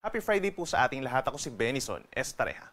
Happy Friday po sa ating lahat. Ako si Benison Estareja.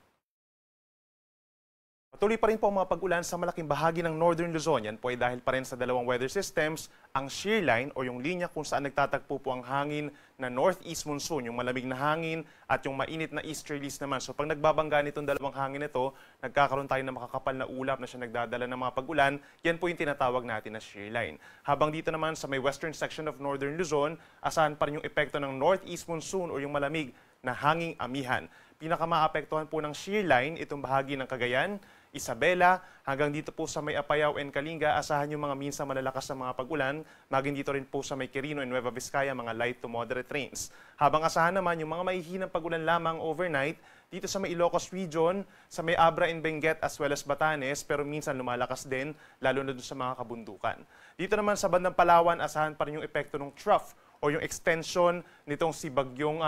Patuloy pa rin po ang mga pag-ulan sa malaking bahagi ng Northern Luzon. Yan po ay dahil pa rin sa dalawang weather systems, ang shear line o yung linya kung saan nagtatagpo po ang hangin na northeast monsoon, yung malamig na hangin at yung mainit na easterlies naman. So pag nagbabangga nitong dalawang hangin ito, nagkakaroon tayo ng makakapal na ulap na siya nagdadala ng mga pag-ulan. Yan po yung tinatawag natin na shear line. Habang dito naman sa may western section of Northern Luzon, asahan pa rin yung epekto ng northeast monsoon o yung malamig na hanging amihan. Pinakamaapektuhan po ng shear line itong bahagi ng Cagayan, Isabela, hanggang dito po sa may Apayao and Kalinga, asahan yung mga minsan malalakas na mga pag-ulan, maging dito rin po sa may Quirino and Nueva Vizcaya, mga light to moderate rains. Habang asahan naman yung mga mahihinang pag-ulan lamang overnight, dito sa may Ilocos region, sa may Abra and Benguet as well as Batanes, pero minsan lumalakas din, lalo na doon sa mga kabundukan. Dito naman sa bandang Palawan, asahan pa rin yung epekto ng trough o yung extension nitong si Bagyong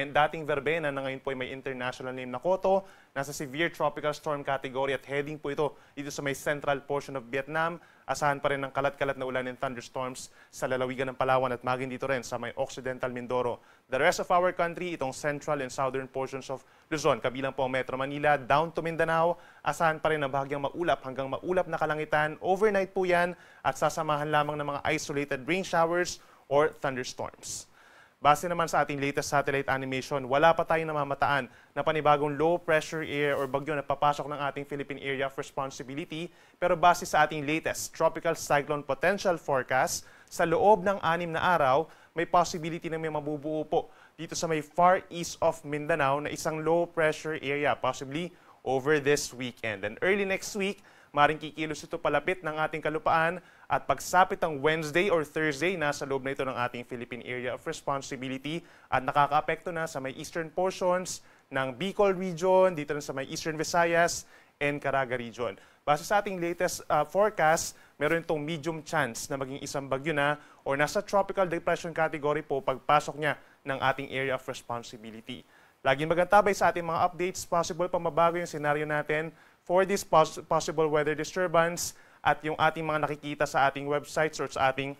dating Verbena na ngayon po ay may international name na Koto, nasa severe tropical storm category at heading po ito dito sa may central portion of Vietnam. Asahan pa rin ng kalat-kalat na ulan and thunderstorms sa lalawigan ng Palawan at maging dito rin sa may Occidental Mindoro. The rest of our country, itong central and southern portions of Luzon, kabilang po ang Metro Manila, down to Mindanao, asahan pa rin ng bahagyang maulap hanggang maulap na kalangitan. Overnight po yan at sasamahan lamang ng mga isolated rain showers or thunderstorms. Base naman sa ating latest satellite animation, wala pa tayong namamataan na panibagong low pressure area or bagyo na papasok ng ating Philippine Area of Responsibility. Pero base sa ating latest tropical cyclone potential forecast, sa loob ng 6 na araw, may possibility na may mabubuo po dito sa may far east of Mindanao na isang low pressure area, possibly over this weekend. And early next week, maring kikilos ito palapit ng ating kalupaan at pagsapit ng Wednesday or Thursday, nasa loob na ito ng ating Philippine Area of Responsibility at nakakaapekto na sa may eastern portions ng Bicol region, dito rin sa may Eastern Visayas and Caraga region. Base sa ating latest forecast, meron itong medium chance na maging isang bagyo na o nasa tropical depression category po pagpasok niya ng ating area of responsibility. Laging magantabay sa ating mga updates, possible pa mabago yung senaryo natin for this possible weather disturbance at yung ating mga nakikita sa ating websites or sa ating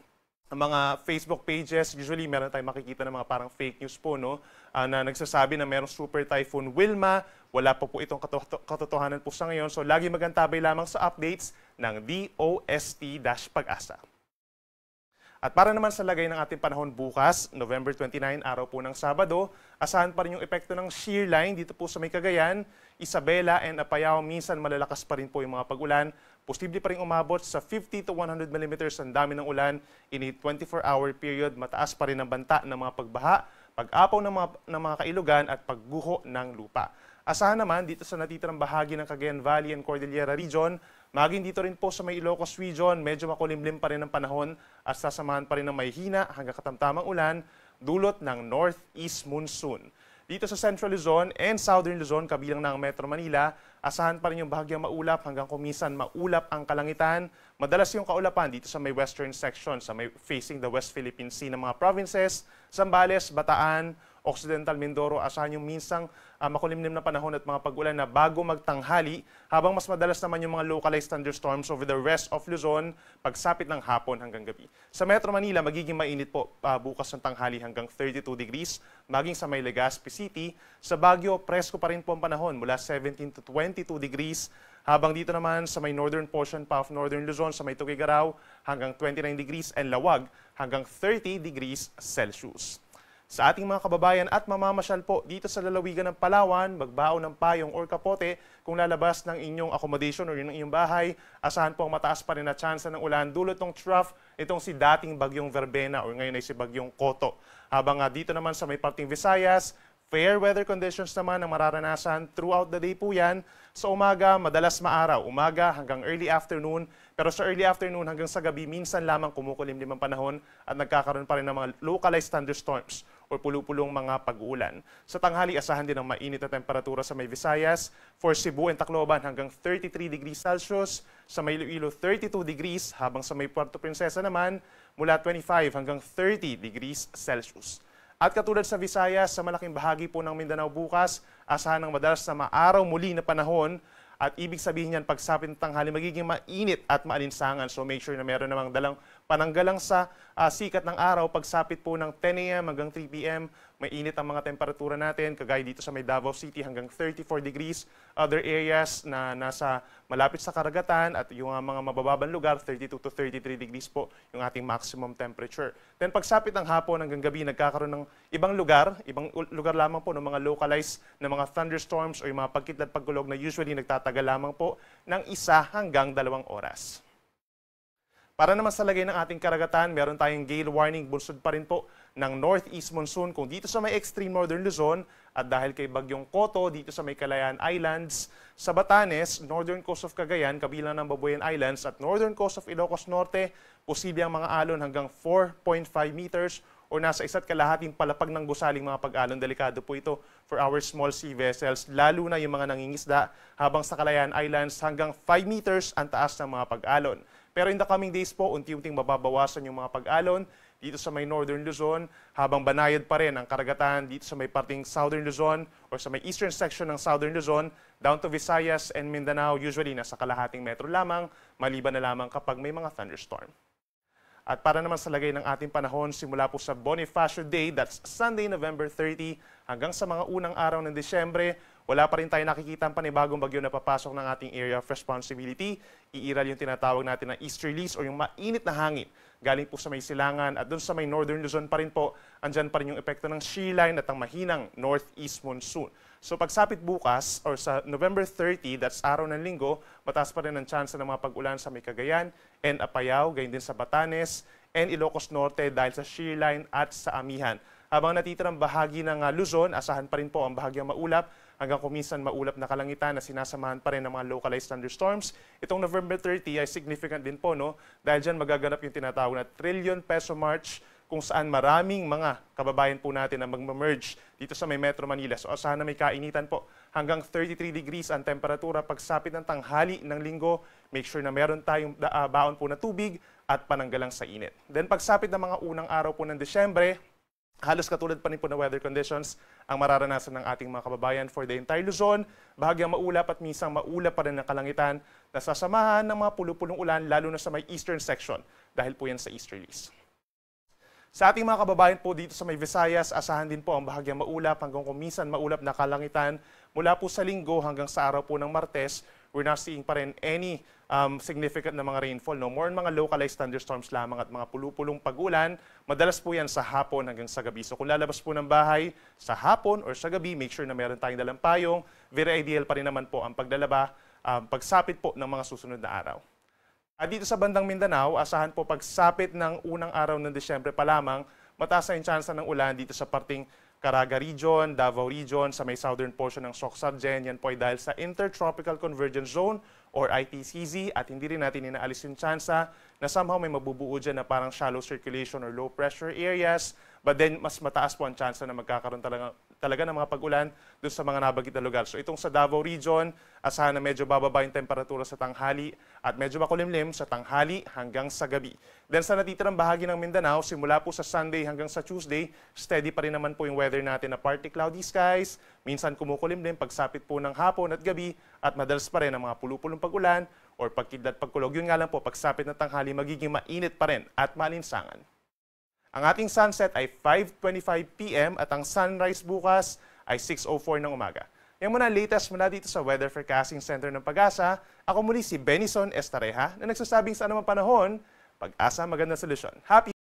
mga Facebook pages. Usually meron tayong makikita ng mga parang fake news po, no? Na nagsasabi na merong super typhoon Wilma. Wala pa po itong katotohanan po sa ngayon. So lagi magantabay lamang sa updates ng DOST-Pag-asa. At para naman sa lagay ng ating panahon bukas, November 29, araw po ng Sabado, asahan pa rin yung epekto ng shear line dito po sa may Cagayan, Isabela and Apayao. Minsan malalakas pa rin po yung mga pag-ulan. Posible pa rin umabot sa 50 to 100 millimeters ang dami ng ulan in a 24-hour period. Mataas pa rin ang banta ng mga pagbaha, pag-apaw ng mga kailugan at pagguho ng lupa. Asahan naman dito sa natitirang bahagi ng Cagayan Valley and Cordillera region, maging dito rin po sa may Ilocos region, medyo makulimlim pa rin ang panahon at sasamahan pa rin ng mahihina hanggang katamtamang ulan dulot ng northeast monsoon. Dito sa Central Luzon and Southern Luzon, kabilang ng Metro Manila, asahan pa rin yung bahagyang maulap hanggang kumisan maulap ang kalangitan. Madalas yung kaulapan dito sa may western section, sa may facing the West Philippine Sea ng mga provinces, Zambales, Bataan, Occidental Mindoro, asahan yung minsang makulimlim na panahon at mga pag-ulan na bago magtanghali, habang mas madalas naman yung mga localized thunderstorms over the rest of Luzon pagsapit ng hapon hanggang gabi. Sa Metro Manila, magiging mainit po bukas ng tanghali hanggang 32 degrees, maging sa may Legazpi City. Sa Baguio, presko pa rin po ang panahon mula 17 to 22 degrees, habang dito naman sa may northern portion pa of Northern Luzon, sa may Tuguegarao, hanggang 29 degrees and Lawag hanggang 30 degrees Celsius. Sa ating mga kababayan at mamamasyal po dito sa lalawigan ng Palawan, magbaon ng payong or kapote kung lalabas ng inyong accommodation o ng inyong bahay. Asahan po ang mataas pa rin na tsansa ng ulan dulot ng trough itong si dating Bagyong Verbena o ngayon ay si Bagyong Koto. Habang dito naman sa may parting Visayas, fair weather conditions naman ang mararanasan throughout the day po yan. Sa umaga, madalas maaraw, umaga hanggang early afternoon. Pero sa early afternoon hanggang sa gabi, minsan lamang kumukulimlim ang panahon at nagkakaroon pa rin ng mga localized thunderstorms o pulupulong mga pag-uulan. Sa tanghali, asahan din ang mainit na temperatura sa may Visayas. For Cebu and Tacloban hanggang 33 degrees Celsius. Sa may Iloilo, 32 degrees. Habang sa may Puerto Princesa naman, mula 25 hanggang 30 degrees Celsius. At katulad sa Visayas, sa malaking bahagi po ng Mindanao bukas, asahan ng madalas na maaraw muli na panahon at ibig sabihin yan pagsapit ng tanghali magiging mainit at maalinsangan. So make sure na meron namang dalang Pananggalang sa sikat ng araw, pagsapit po ng 10 a.m. hanggang 3 p.m., may init ang mga temperatura natin, kagaya dito sa may Davao City hanggang 34 degrees. Other areas na nasa malapit sa karagatan at yung mga mabababang lugar, 32 to 33 degrees po yung ating maximum temperature. Then pagsapit ng hapon hanggang gabi, nagkakaroon ng ibang lugar lamang po ng mga localized na mga thunderstorms o yung mga pagkidlat pagkulog na usually nagtatagal lamang po ng 1 hanggang 2 oras. Para naman sa lagay ng ating karagatan, meron tayong gale warning, bunsod pa rin po ng northeast monsoon kung dito sa may extreme northern Luzon at dahil kay Bagyong Koto dito sa may Kalayaan Islands, sa Batanes, northern coast of Cagayan, kabilang ng Babuyan Islands at northern coast of Ilocos Norte, posible ang mga alon hanggang 4.5 meters o nasa 1.5 palapag ng gusaling mga pag-alon. Delikado po ito for our small sea vessels, lalo na yung mga nangingisda, habang sa Kalayaan Islands hanggang 5 meters ang taas ng mga pag-alon. Pero in the coming days po, unti-unting mababawasan yung mga pag-alon dito sa may northern Luzon, habang banayad pa rin ang karagatan dito sa may parting southern Luzon or sa may eastern section ng southern Luzon, down to Visayas and Mindanao, usually nasa kalahating metro lamang, maliban na lamang kapag may mga thunderstorm. At para naman sa lagay ng ating panahon, simula po sa Bonifacio Day, that's Sunday, November 30, hanggang sa mga unang araw ng Disyembre, wala pa rin tayo nakikita ang panibagong bagyo na papasok ng ating area of responsibility. Iiral yung tinatawag natin na easterlies o yung mainit na hangin. Galing po sa may silangan at doon sa may northern Luzon pa rin po, andyan pa rin yung epekto ng shear line at ang mahinang northeast monsoon. So pagsapit bukas or sa November 30, that's araw ng linggo, mataas pa rin ang chance ng mga pag-ulan sa may Cagayan and Apayao, gayon din sa Batanes and Ilocos Norte dahil sa shear line at sa amihan. Habang natitirang bahagi ng Luzon, asahan pa rin po ang bahagyang maulap hanggang kuminsan maulap na kalangitan na sinasamahan pa rin ng mga localized thunderstorms. Itong November 30 ay significant din po, no? Dahil dyan magaganap yung tinatawag na trillion peso march kung saan maraming mga kababayan po natin na mag-merge dito sa may Metro Manila. So asahan na may kainitan po. Hanggang 33 degrees ang temperatura pagsapit ng tanghali ng linggo. Make sure na meron tayong baon po na tubig at pananggalang sa init. Then pagsapit ng mga unang araw po ng Disyembre, halos katulad pa rin po na weather conditions ang mararanasan ng ating mga kababayan for the entire Luzon. Bahagyang maulap at minsan maulap pa rin ng kalangitan na sasamahan ng mga pulupulong ulan lalo na sa may eastern section dahil po yan sa easterlies. Sa ating mga kababayan po dito sa may Visayas, asahan din po ang bahagyang maulap hanggang kuminsan maulap na kalangitan mula po sa linggo hanggang sa araw po ng Martes. We're not seeing pa rin any significant na mga rainfall. No? More on mga localized thunderstorms lamang at mga pulupulong pag-ulan. Madalas po yan sa hapon hanggang sa gabi. So kung lalabas po ng bahay sa hapon or sa gabi, make sure na meron tayong dalang payong. Very ideal pa rin naman po ang paglalaba, pagsapit po ng mga susunod na araw. At dito sa bandang Mindanao, asahan po pagsapit ng unang araw ng Disyembre pa lamang, mataas na yung tsansa ng ulan dito sa parting Caraga Region, Davao Region, sa may southern portion ng Soc-Sargen. Yan po ay dahil sa Intertropical Convergence Zone or ITCZ at hindi rin natin inaalis yung tsansa na somehow may mabubuo dyan na parang shallow circulation or low pressure areas. But then, mas mataas po ang tsansa na magkakaroon talaga ng mga pag-ulan doon sa mga nabanggit na lugar. So itong sa Davao Region, asahan na medyo bababa yung temperatura sa tanghali at medyo makulimlim sa tanghali hanggang sa gabi. Then sa natitirang bahagi ng Mindanao, simula po sa Sunday hanggang sa Tuesday, steady pa rin naman po yung weather natin na partly cloudy skies, minsan kumukulimlim pagsapit po ng hapon at gabi at madalas pa rin ang mga pulupulong pag-ulan or pagkidlat pagkulog. Yun nga lang po, pagsapit ng tanghali, magiging mainit pa rin at malinsangan. Ang ating sunset ay 5:25 p.m. at ang sunrise bukas ay 6:04 ng umaga. Yan muna latest mula dito sa Weather Forecasting Center ng Pag-asa. Ako muli si Benison Estareja na nagsasabing sa anumang panahon, Pag-asa magandang solusyon. Happy